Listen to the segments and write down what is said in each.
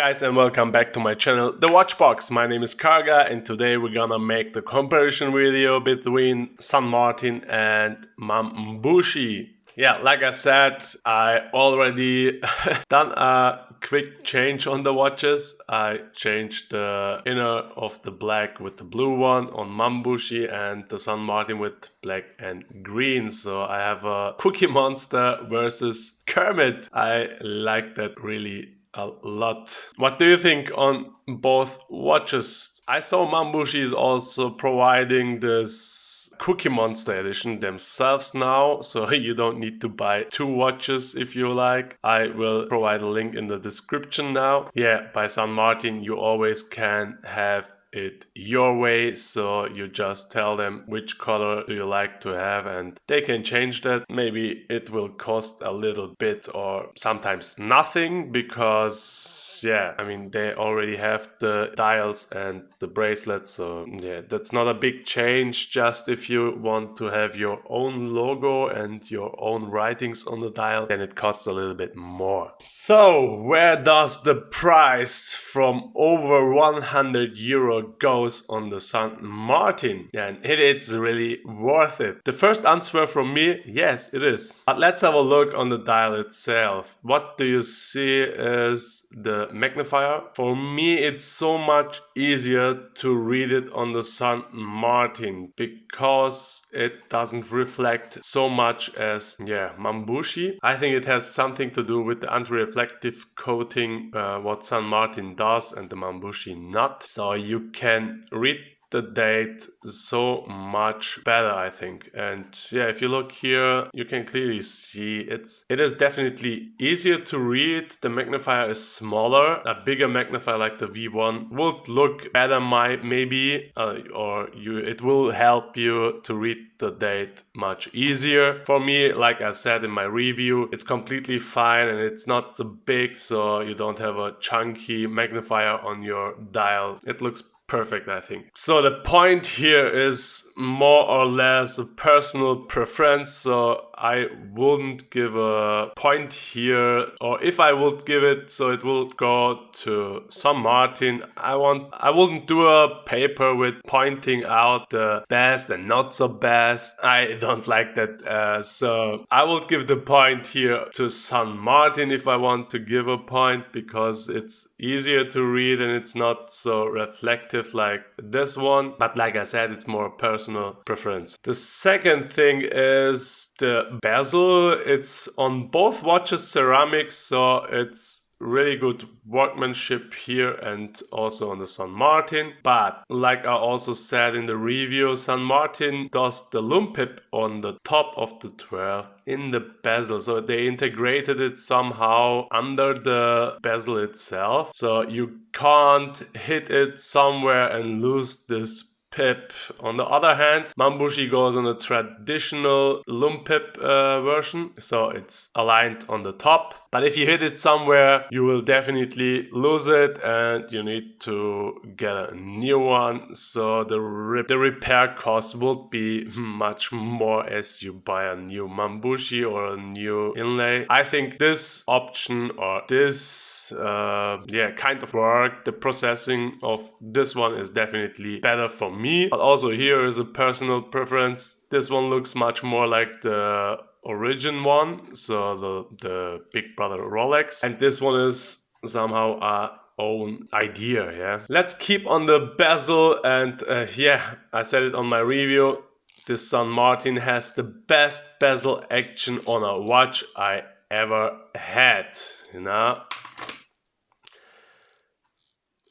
guys, and welcome back to my channel, The Watchbox. My name is Karga, and today we're gonna make the comparison video between San Martin and Manbushijie. Yeah, like I said, I already done a quick change on the watches. I changed the inner of the black with the blue one on Manbushijie and the San Martin with black and green. So I have a Cookie Monster versus Kermit. I like that really a lot. What do you think on both watches? I saw Manbushijie is also providing this Cookie Monster edition themselves now, so you don't need to buy two watches if you like. I will provide a link in the description now. Yeah, by San Martin you always can have it your way, so you just tell them which color do you like to have and they can change that. Maybe it will cost a little bit or sometimes nothing, because yeah, I mean, they already have the dials and the bracelets, so yeah, that's not a big change. Just if you want to have your own logo and your own writings on the dial, then it costs a little bit more. So where does the price from over 100 euro goes on the San Martin? And it is really worth it. The first answer from me, yes, it is. But let's have a look on the dial itself. What do you see is the magnifier. For me, it's so much easier to read it on the San Martin because it doesn't reflect so much as Manbushijie. I think it has something to do with the anti-reflective coating, what San Martin does and the Manbushijie not. So you can read the date so much better, I think. And yeah, if you look here, you can clearly see it is definitely easier to read. The magnifier is smaller. A bigger magnifier like the V1 would look better, maybe, it will help you to read the date much easier. For me, like I said in my review, it's completely fine and it's not so big, so you don't have a chunky magnifier on your dial. It looks perfect, I think. So the point here is more or less a personal preference, so I wouldn't give a point here, or if I would give it, so it will go to San Martin. I wouldn't do a paper with pointing out the best and not so best. I don't like that, so I would give the point here to San Martin if I want to give a point, because it's easier to read and it's not so reflective like this one. But like I said, it's more personal preference. The second thing is the bezel. It's on both watches ceramics, so it's really good workmanship here and also on the San Martin. But like I also said in the review, San Martin does the Lume pip on the top of the 12 in the bezel, so they integrated it somehow under the bezel itself, so you can't hit it somewhere and lose this pip. On the other hand, Manbushijie goes on a traditional Lume pip version, so it's aligned on the top. But if you hit it somewhere, you will definitely lose it and you need to get a new one. So the repair cost will be much more as you buy a new Manbushijie or a new inlay. I think this option or this kind of work, the processing of this one is definitely better for me. But also here is a personal preference. This one looks much more like the origin one, so the Big Brother Rolex, and this one is somehow our own idea. Yeah, let's keep on the bezel, and I said it on my review, this San Martin has the best bezel action on a watch I ever had, you know,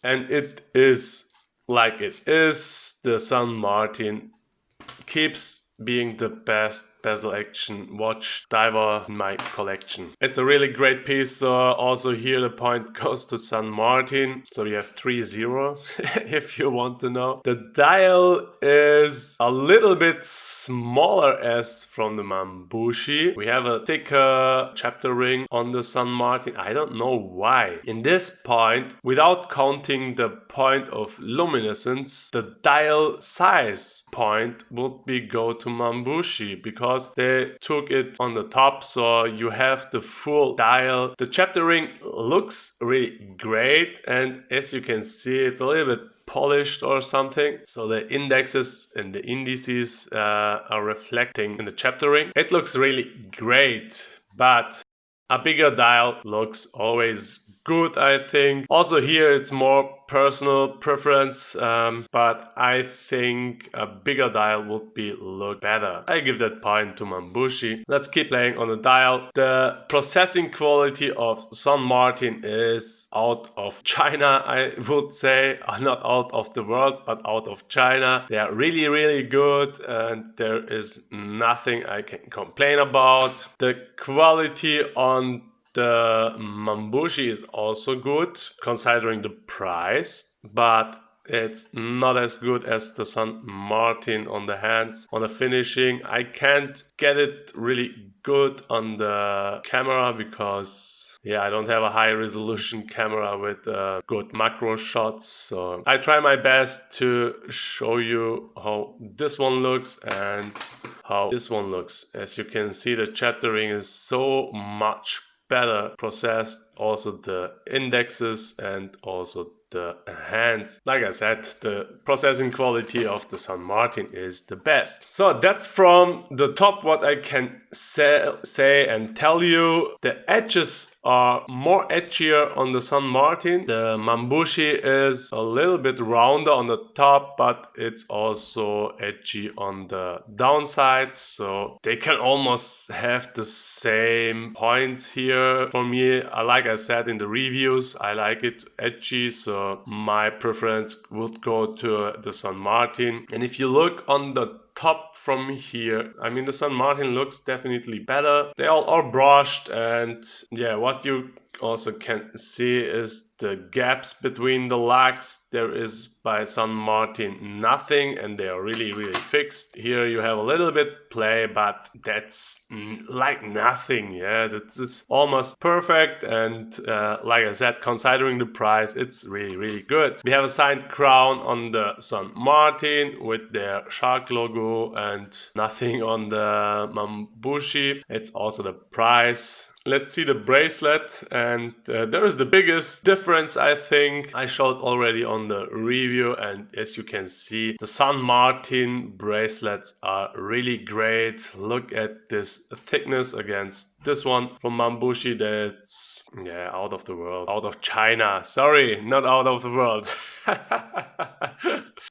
and it is like it is. The San Martin keeps being the best bezel action watch diver in my collection. It's a really great piece, so also here the point goes to San Martin. So we have 3-0 if you want to know. The dial is a little bit smaller as from the Manbushijie. We have a thicker chapter ring on the San Martin. I don't know why. In this point, without counting the point of luminescence, the dial size point would be go to to Manbushijie because they took it on the top, so you have the full dial. The chapter ring looks really great, and as you can see, it's a little bit polished or something, so the indexes and the indices are reflecting in the chapter ring. It looks really great, but a bigger dial looks always good, I think. Also here it's more personal preference, but I think a bigger dial would look better. I give that point to Manbushijie. Let's keep playing on the dial. The processing quality of San Martin is out of China, I would say. Not out of the world, but out of China. They are really, really good, and there is nothing I can complain about. The quality on the Manbushijie is also good, considering the price, but it's not as good as the San Martin on the hands. On the finishing, I can't get it really good on the camera because I don't have a high resolution camera with good macro shots. So I try my best to show you how this one looks and how this one looks. As you can see, the chapter ring is so much better processed, also the indexes and also the hands. Like I said, the processing quality of the San Martin is the best. So that's from the top what I can say and tell you. The edges are more edgier on the San Martin. The Manbushijie is a little bit rounder on the top, but it's also edgy on the downsides, so they can almost have the same points here. For me, like I said in the reviews, I like it edgy, so my preference would go to the San Martin. And if you look on the top from here, I mean, the San Martin looks definitely better. They all are brushed, and what you also can see is the gaps between the legs. There is by San Martin nothing, and they are really, really fixed. Here you have a little bit play, but that's like nothing. That's is almost perfect, and like I said, considering the price, it's really, really good. We have a signed crown on the San Martin with their shark logo and nothing on the Manbushijie. It's also the price. Let's see the bracelet, and there is the biggest difference, I think. I showed already on the review, and as you can see, the San Martin bracelets are really great. Look at this thickness against this one from Manbushijie. That's out of the world, out of China. Sorry, not out of the world.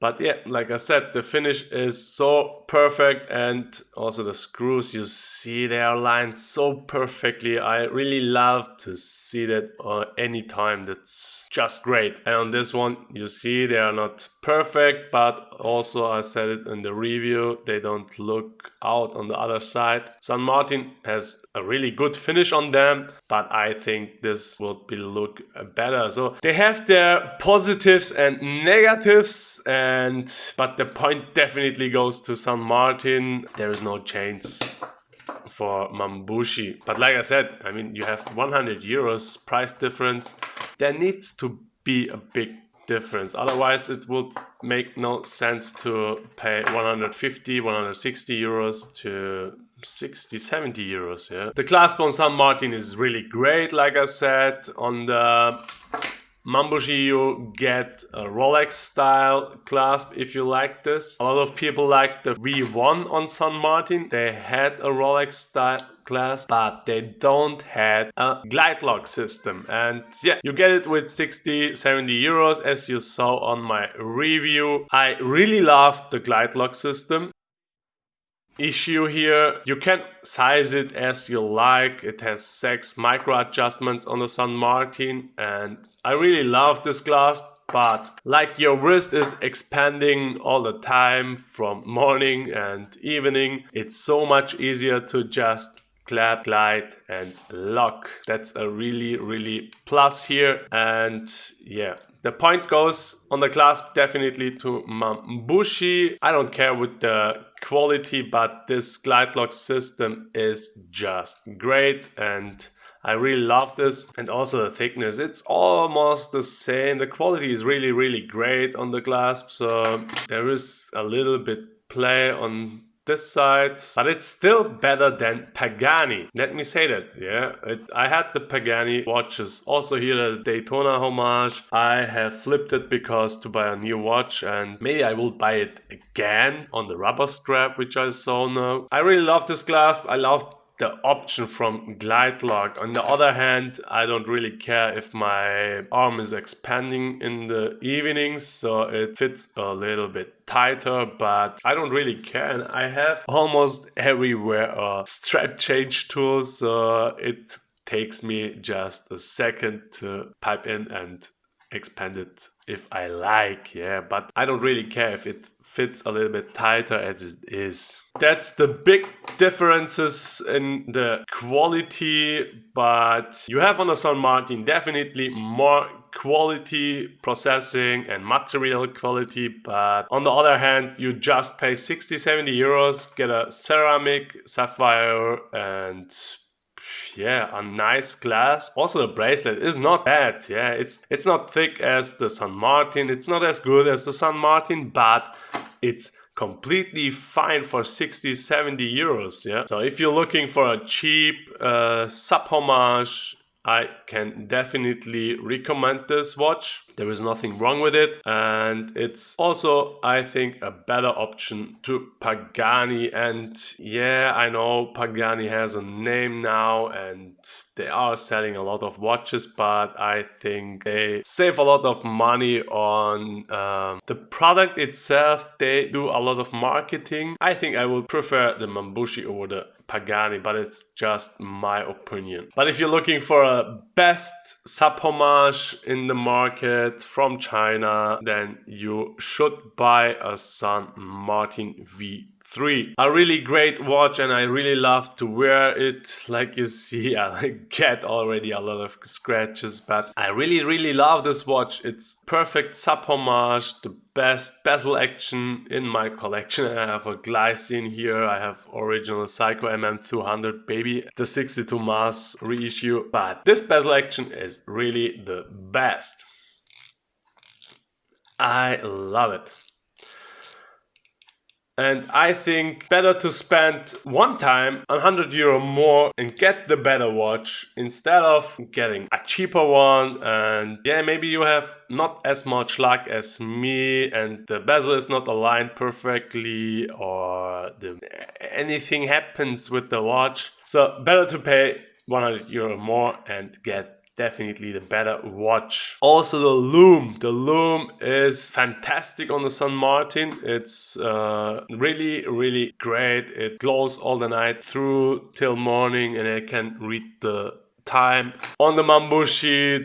But like I said, the finish is so perfect, and also the screws, you see they are lined so perfectly. I really love to see that anytime. That's just great. And on this one, you see they are not perfect, but also I said it in the review, they don't look out on the other side. San Martin has a really good finish on them, but I think this would look better. So they have their positives and negatives, but the point definitely goes to San Martin. There is no chance for Manbushijie. But like I said, I mean, you have 100 euros price difference. There needs to be a big difference, otherwise it would make no sense to pay 150, 160 euros to 60, 70 euros. The clasp on San Martin is really great. Like I said, on the Manbushijie you get a Rolex style clasp if you like this. A lot of people like the V1 on San Martin. They had a Rolex style clasp, but they don't have a glide lock system. And you get it with 60, 70 euros as you saw on my review. I really love the glide lock system. Issue here, you can size it as you like. It has 6 micro adjustments on the San Martin, and I really love this clasp, but like your wrist is expanding all the time from morning and evening, it's so much easier to just clap, glide and lock. That's a really, really plus here. And the point goes on the clasp definitely to Manbushijie. I don't care with the quality, but this glide lock system is just great, and I really love this. And also the thickness, it's almost the same. The quality is really, really great on the clasp, so there is a little bit play on this side, but it's still better than Pagani. Let me say that, yeah. I had the Pagani watches, also here the Daytona Hommage. I have flipped it because to buy a new watch, and maybe I will buy it again on the rubber strap, which I saw now. I really love this clasp. I love the option from Glide Lock. On the other hand, I don't really care if my arm is expanding in the evenings, so it fits a little bit tighter, but I don't really care, and I have almost everywhere a strap change tool, so it takes me just a second to pipe in and expand it if I like, yeah, but I don't really care if it fits a little bit tighter as it is. That's the big differences in the quality, but you have on the San Martin definitely more quality processing and material quality, but on the other hand you just pay 60-70 euros, get a ceramic sapphire and yeah, a nice glass. Also the bracelet is not bad, yeah, it's not thick as the San Martin, it's not as good as the San Martin, but it's completely fine for 60-70 euros, yeah. So if you're looking for a cheap sub homage, I can definitely recommend this watch. There is nothing wrong with it, and it's also, I think, a better option to Pagani. And yeah, I know Pagani has a name now and they are selling a lot of watches, but I think they save a lot of money on the product itself. They do a lot of marketing. I think I would prefer the Manbushijie over the Pagani, but it's just my opinion. But if you're looking for a best sub homage in the market from China, then you should buy a San Martin V3. A really great watch, and I really love to wear it. Like you see, I get already a lot of scratches, but I really love this watch. It's perfect sub homage, the best bezel action in my collection. I have a glycine here, I have original Seiko MM200 baby, the 62 mass reissue, but this bezel action is really the best. I love it. And I think better to spend one time 100 euro more and get the better watch instead of getting a cheaper one. And yeah, maybe you have not as much luck as me and the bezel is not aligned perfectly, or anything happens with the watch. So better to pay 100 euro more and get definitely the better watch. Also the Lume is fantastic on the San Martin. It's really great. It glows all the night through till morning, and I can read the time. On the Manbushijie,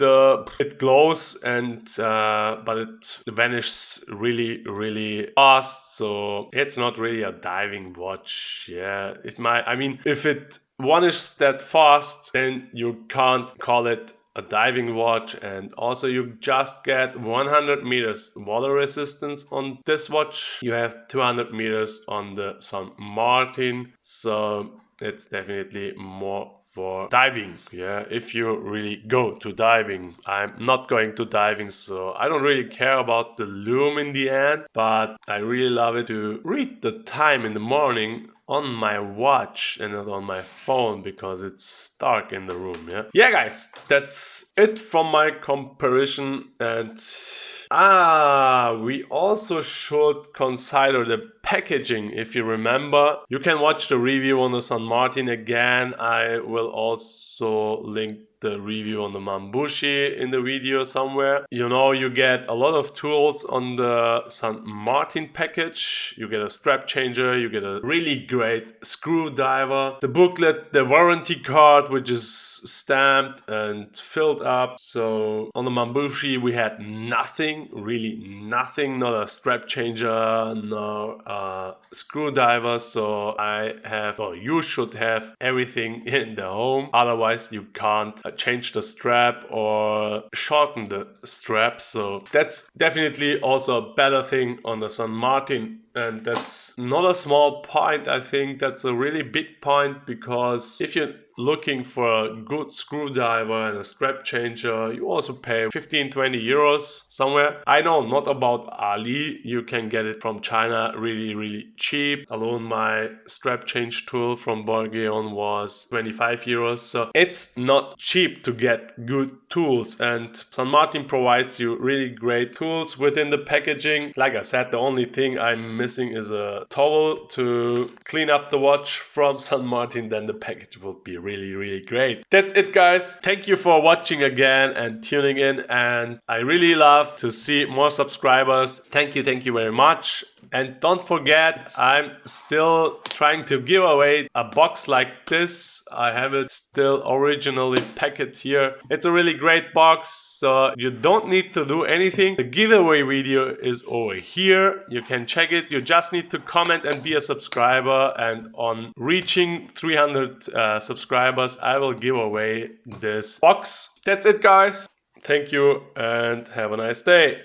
it glows and but it vanishes really fast, so it's not really a diving watch. Yeah, if it vanishes that fast, then you can't call it a diving watch. And also you just get 100 meters water resistance on this watch. You have 200 meters on the San Martin, so it's definitely more for diving. Yeah, if you really go to diving. I'm not going to diving, so I don't really care about the Lume in the end, but I really love it to read the time in the morning on my watch and not on my phone because it's dark in the room. Yeah guys, that's it from my comparison. And we also should consider the packaging. If you remember, you can watch the review on the San Martin again. I will also link the review on the Manbushijie in the video somewhere. You know, you get a lot of tools on the San Martin package. You get a strap changer, you get a really great screwdriver, the booklet, the warranty card, which is stamped and filled up. So on the Manbushijie we had nothing, really nothing, not a strap changer, no screwdriver. So you should have everything in the home, otherwise you can't change the strap or shorten the strap. So that's definitely also a better thing on the San Martin And that's not a small point. I think that's a really big point, because if you're looking for a good screwdriver and a strap changer, you also pay 15-20 euros somewhere. I know not about Ali, you can get it from China really cheap. Alone my strap change tool from Borgeon was 25 euros, so it's not cheap to get good tools, and San Martin provides you really great tools within the packaging. Like I said, the only thing I'm missing is a towel to clean up the watch from San Martin, then the package will be really great. That's it, guys. Thank you for watching again and tuning in, and I really love to see more subscribers. Thank you very much. And don't forget, I'm still trying to give away a box like this. I have it still originally packed here. It's a really great box, so you don't need to do anything. The giveaway video is over here. You can check it. You just need to comment and be a subscriber, and on reaching 300 subscribers, I will give away this box. That's it, guys. Thank you and have a nice day.